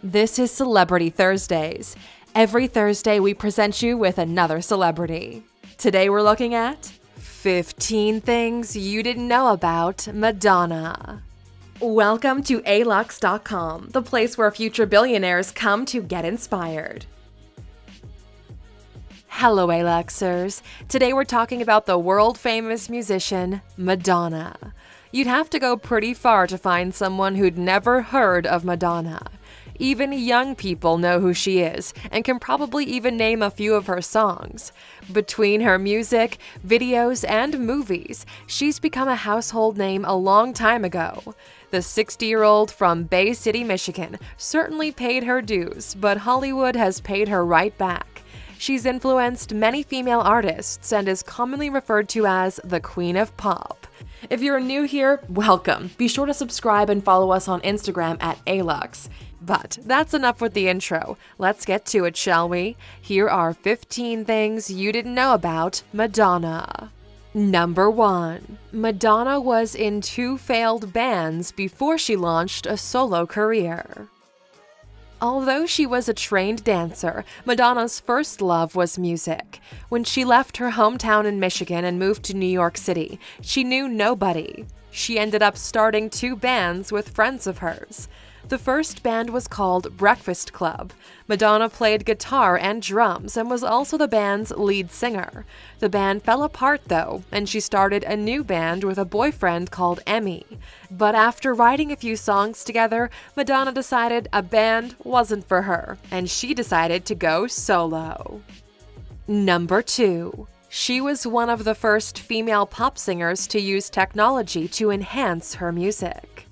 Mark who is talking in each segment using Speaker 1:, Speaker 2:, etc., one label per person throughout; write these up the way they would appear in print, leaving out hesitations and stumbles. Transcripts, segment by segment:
Speaker 1: This is Celebrity Thursdays. Every Thursday, we present you with another celebrity. Today, we're looking at 15 things you didn't know about Madonna. Welcome to Alux.com, the place where future billionaires come to get inspired. Hello, Aluxers. Today, we're talking about the world-famous musician, Madonna. You'd have to go pretty far to find someone who'd never heard of Madonna. Even young people know who she is and can probably even name a few of her songs. Between her music, videos, and movies, she's become a household name a long time ago. The 60-year-old from Bay City, Michigan certainly paid her dues, but Hollywood has paid her right back. She's influenced many female artists and is commonly referred to as the Queen of Pop. If you're new here, welcome. Be sure to subscribe and follow us on Instagram at Alux. But that's enough with the intro. Let's get to it, shall we? Here are 15 things you didn't know about Madonna. Number 1. Madonna was in 2 failed bands before she launched a solo career. Although she was a trained dancer, Madonna's first love was music. When she left her hometown in Michigan and moved to New York City, she knew nobody. She ended up starting 2 bands with friends of hers. The first band was called Breakfast Club. Madonna played guitar and drums and was also the band's lead singer. The band fell apart though, and she started a new band with a boyfriend called Emmy. But after writing a few songs together, Madonna decided a band wasn't for her, and she decided to go solo. Number 2. She was one of the first female pop singers to use technology to enhance her music.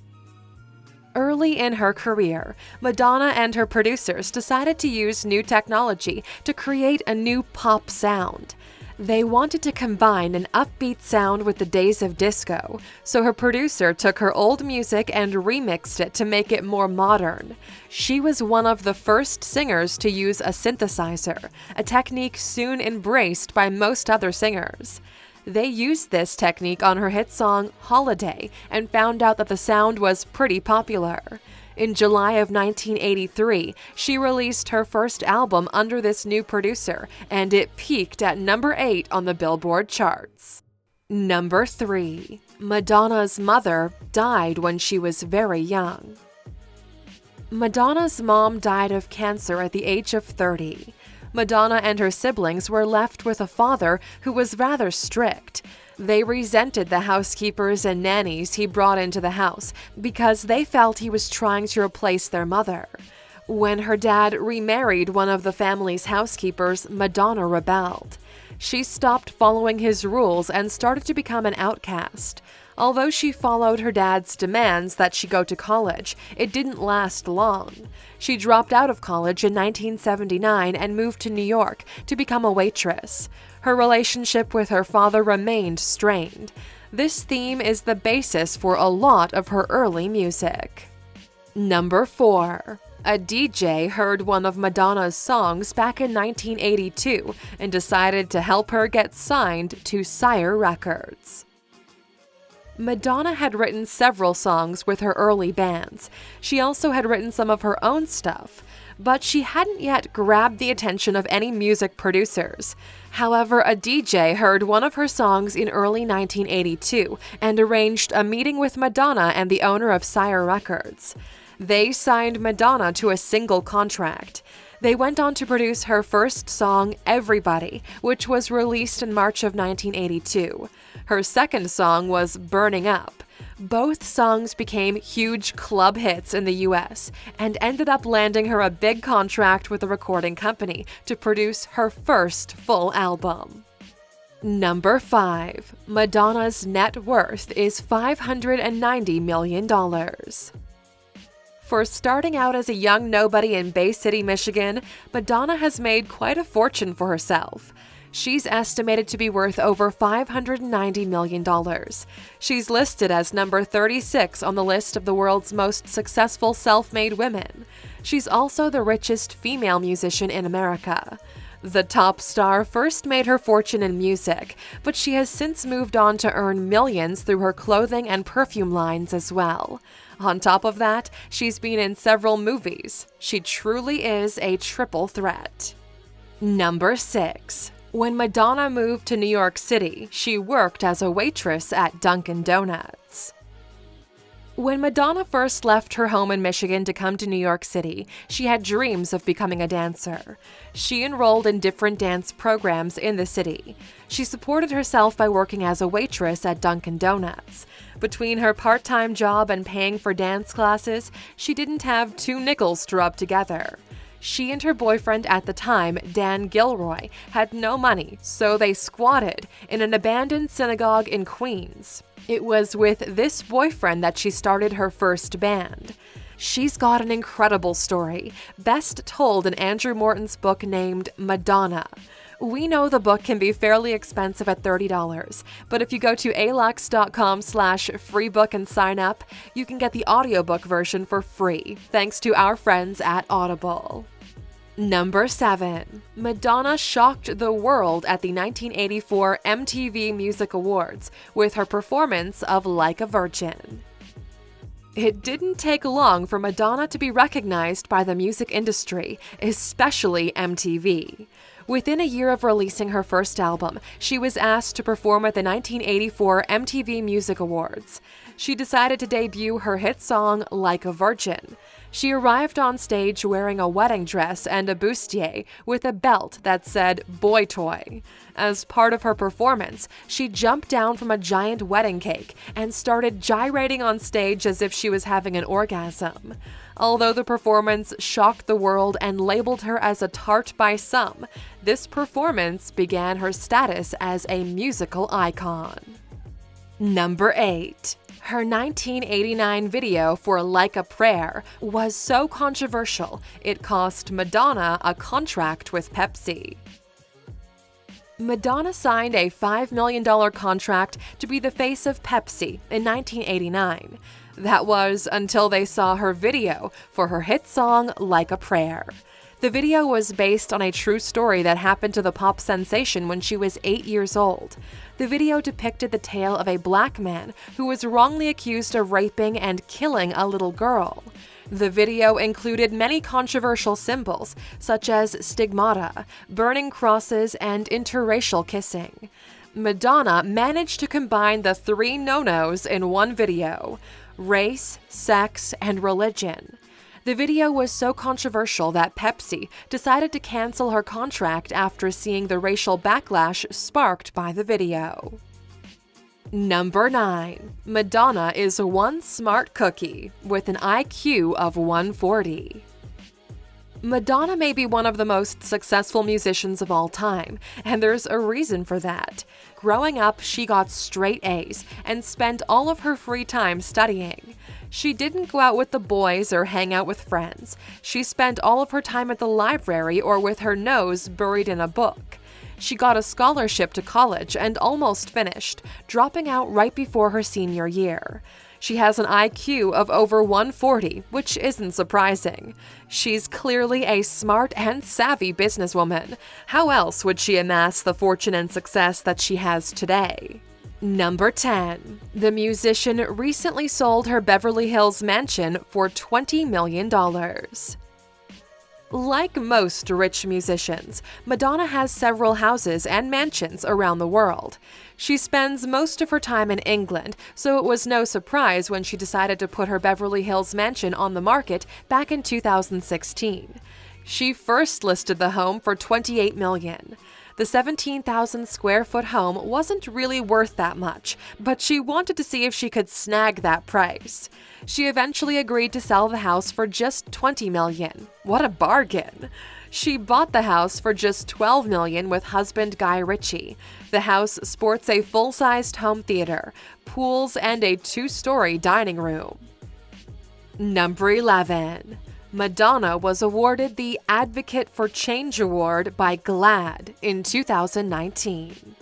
Speaker 1: Early in her career, Madonna and her producers decided to use new technology to create a new pop sound. They wanted to combine an upbeat sound with the days of disco, so her producer took her old music and remixed it to make it more modern. She was one of the first singers to use a synthesizer, a technique soon embraced by most other singers. They used this technique on her hit song Holiday and found out that the sound was pretty popular. In July of 1983, she released her first album under this new producer, and it peaked at number 8 on the Billboard charts. Number 3. Madonna's mother died when she was very young. Madonna's mom died of cancer at the age of 30. Madonna and her siblings were left with a father who was rather strict. They resented the housekeepers and nannies he brought into the house because they felt he was trying to replace their mother. When her dad remarried one of the family's housekeepers, Madonna rebelled. She stopped following his rules and started to become an outcast. Although she followed her dad's demands that she go to college, it didn't last long. She dropped out of college in 1979 and moved to New York to become a waitress. Her relationship with her father remained strained. This theme is the basis for a lot of her early music. Number 4. A DJ heard one of Madonna's songs back in 1982 and decided to help her get signed to Sire Records. Madonna had written several songs with her early bands. She also had written some of her own stuff, but she hadn't yet grabbed the attention of any music producers. However, a DJ heard one of her songs in early 1982 and arranged a meeting with Madonna and the owner of Sire Records. They signed Madonna to a single contract. They went on to produce her first song, Everybody, which was released in March of 1982. Her second song was Burning Up. Both songs became huge club hits in the US and ended up landing her a big contract with a recording company to produce her first full album. Number 5. Madonna's net worth is $590 million. For starting out as a young nobody in Bay City, Michigan, Madonna has made quite a fortune for herself. She's estimated to be worth over $590 million. She's listed as number 36 on the list of the world's most successful self-made women. She's also the richest female musician in America. The top star first made her fortune in music, but she has since moved on to earn millions through her clothing and perfume lines as well. On top of that, she's been in several movies. She truly is a triple threat. Number 6. When Madonna moved to New York City, she worked as a waitress at Dunkin' Donuts. When Madonna first left her home in Michigan to come to New York City, she had dreams of becoming a dancer. She enrolled in different dance programs in the city. She supported herself by working as a waitress at Dunkin' Donuts. Between her part-time job and paying for dance classes, she didn't have 2 nickels to rub together. She and her boyfriend at the time, Dan Gilroy, had no money, so they squatted in an abandoned synagogue in Queens. It was with this boyfriend that she started her first band. She's got an incredible story, best told in Andrew Morton's book named Madonna. We know the book can be fairly expensive at $30, but if you go to Alux.com/freebook and sign up, you can get the audiobook version for free, thanks to our friends at Audible. Number 7. Madonna shocked the world at the 1984 MTV Music Awards with her performance of Like a Virgin. It didn't take long for Madonna to be recognized by the music industry, especially MTV. Within a year of releasing her first album, she was asked to perform at the 1984 MTV Music Awards. She decided to debut her hit song, Like a Virgin. She arrived on stage wearing a wedding dress and a bustier with a belt that said boy toy. As part of her performance, she jumped down from a giant wedding cake and started gyrating on stage as if she was having an orgasm. Although the performance shocked the world and labeled her as a tart by some, this performance began her status as a musical icon. Number 8. Her 1989 video for Like a Prayer was so controversial, it cost Madonna a contract with Pepsi. Madonna signed a $5 million contract to be the face of Pepsi in 1989. That was until they saw her video for her hit song Like a Prayer. The video was based on a true story that happened to the pop sensation when she was 8 years old. The video depicted the tale of a black man who was wrongly accused of raping and killing a little girl. The video included many controversial symbols, such as stigmata, burning crosses, and interracial kissing. Madonna managed to combine the 3 no-nos in one video: race, sex, and religion. The video was so controversial that Pepsi decided to cancel her contract after seeing the racial backlash sparked by the video. Number 9. Madonna is one smart cookie with an IQ of 140. Madonna may be one of the most successful musicians of all time, and there's a reason for that. Growing up, she got straight A's and spent all of her free time studying. She didn't go out with the boys or hang out with friends. She spent all of her time at the library or with her nose buried in a book. She got a scholarship to college and almost finished, dropping out right before her senior year. She has an IQ of over 140, which isn't surprising. She's clearly a smart and savvy businesswoman. How else would she amass the fortune and success that she has today? Number 10. The musician recently sold her Beverly Hills mansion for $20 million. Like most rich musicians, Madonna has several houses and mansions around the world. She spends most of her time in England, so it was no surprise when she decided to put her Beverly Hills mansion on the market back in 2016. She first listed the home for $28 million. The 17,000 square foot home wasn't really worth that much, but she wanted to see if she could snag that price. She eventually agreed to sell the house for just $20 million. What a bargain! She bought the house for just $12 million with husband Guy Ritchie. The house sports a full-sized home theater, pools, and a 2-story dining room. Number 11. Madonna was awarded the Advocate for Change Award by GLAAD in 2019.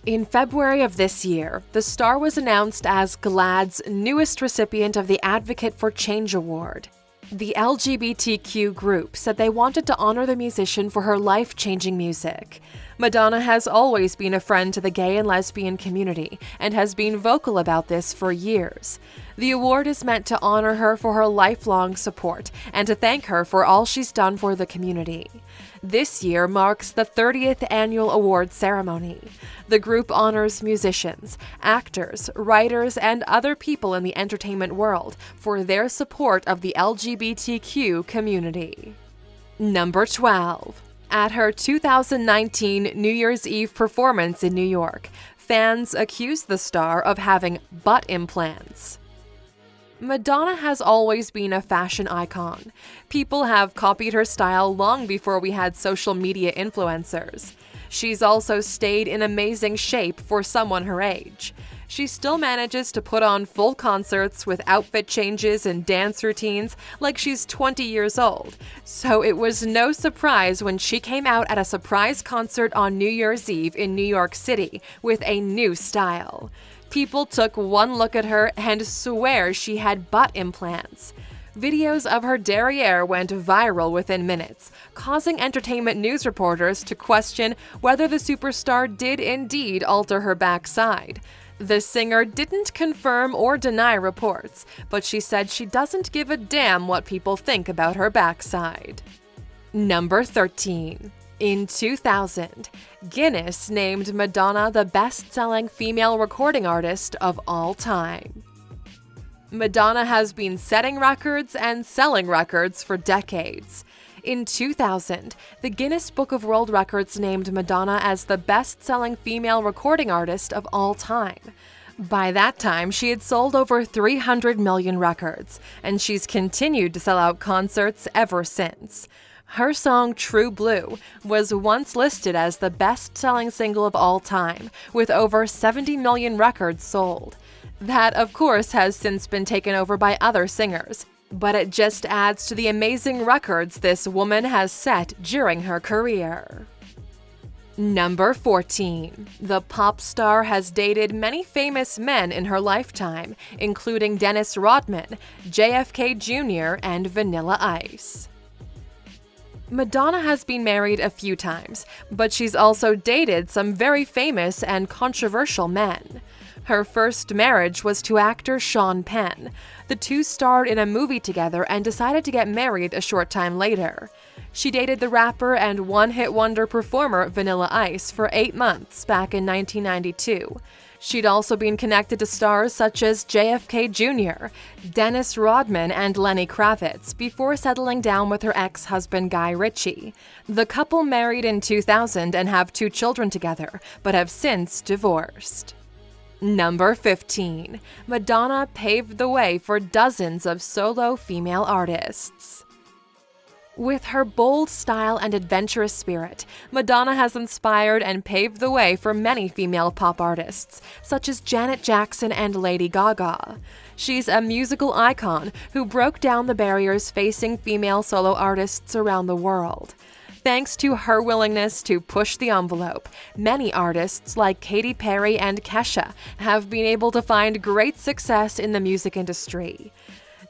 Speaker 1: In February of this year, the star was announced as GLAAD's newest recipient of the Advocate for Change Award. The LGBTQ group said they wanted to honor the musician for her life-changing music. Madonna has always been a friend to the gay and lesbian community and has been vocal about this for years. The award is meant to honor her for her lifelong support and to thank her for all she's done for the community. This year marks the 30th annual award ceremony. The group honors musicians, actors, writers, and other people in the entertainment world for their support of the LGBTQ community. Number 12. At her 2019 New Year's Eve performance in New York, fans accused the star of having butt implants. Madonna has always been a fashion icon. People have copied her style long before we had social media influencers. She's also stayed in amazing shape for someone her age. She still manages to put on full concerts with outfit changes and dance routines like she's 20 years old. So it was no surprise when she came out at a surprise concert on New Year's Eve in New York City with a new style. People took one look at her and swear she had butt implants. Videos of her derriere went viral within minutes, causing entertainment news reporters to question whether the superstar did indeed alter her backside. The singer didn't confirm or deny reports, but she said she doesn't give a damn what people think about her backside. Number 13. In 2000, Guinness named Madonna the best-selling female recording artist of all time. Madonna has been setting records and selling records for decades. In 2000, the Guinness Book of World Records named Madonna as the best-selling female recording artist of all time. By that time, she had sold over 300 million records, and she's continued to sell out concerts ever since. Her song True Blue was once listed as the best-selling single of all time, with over 70 million records sold. That, of course, has since been taken over by other singers, but it just adds to the amazing records this woman has set during her career. Number 14. The pop star has dated many famous men in her lifetime, including Dennis Rodman, JFK Jr., and Vanilla Ice. Madonna has been married a few times, but she's also dated some very famous and controversial men. Her first marriage was to actor Sean Penn. The two starred in a movie together and decided to get married a short time later. She dated the rapper and one-hit wonder performer Vanilla Ice for 8 months back in 1992. She'd also been connected to stars such as JFK Jr., Dennis Rodman, and Lenny Kravitz before settling down with her ex-husband Guy Ritchie. The couple married in 2000 and have 2 children together, but have since divorced. Number 15. Madonna paved the way for dozens of solo female artists. With her bold style and adventurous spirit, Madonna has inspired and paved the way for many female pop artists, such as Janet Jackson and Lady Gaga. She's a musical icon who broke down the barriers facing female solo artists around the world. Thanks to her willingness to push the envelope, many artists like Katy Perry and Kesha have been able to find great success in the music industry.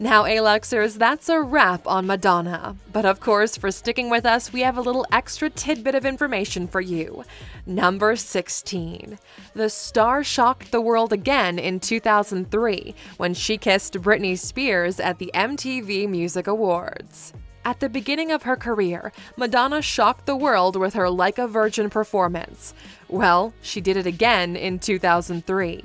Speaker 1: Now, Aluxers, that's a wrap on Madonna. But of course, for sticking with us, we have a little extra tidbit of information for you. Number 16. The star shocked the world again in 2003 when she kissed Britney Spears at the MTV Music Awards. At the beginning of her career, Madonna shocked the world with her Like a Virgin performance. Well, she did it again in 2003.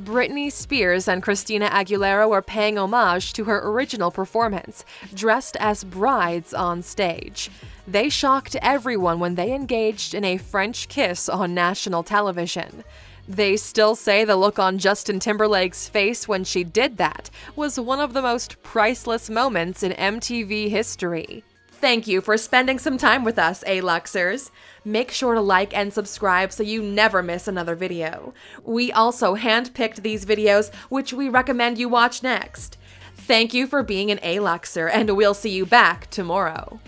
Speaker 1: Britney Spears and Christina Aguilera were paying homage to her original performance, dressed as brides on stage. They shocked everyone when they engaged in a French kiss on national television. They still say the look on Justin Timberlake's face when she did that was one of the most priceless moments in MTV history. Thank you for spending some time with us, Aluxers. Make sure to like and subscribe so you never miss another video. We also handpicked these videos, which we recommend you watch next. Thank you for being an Aluxer, and we'll see you back tomorrow.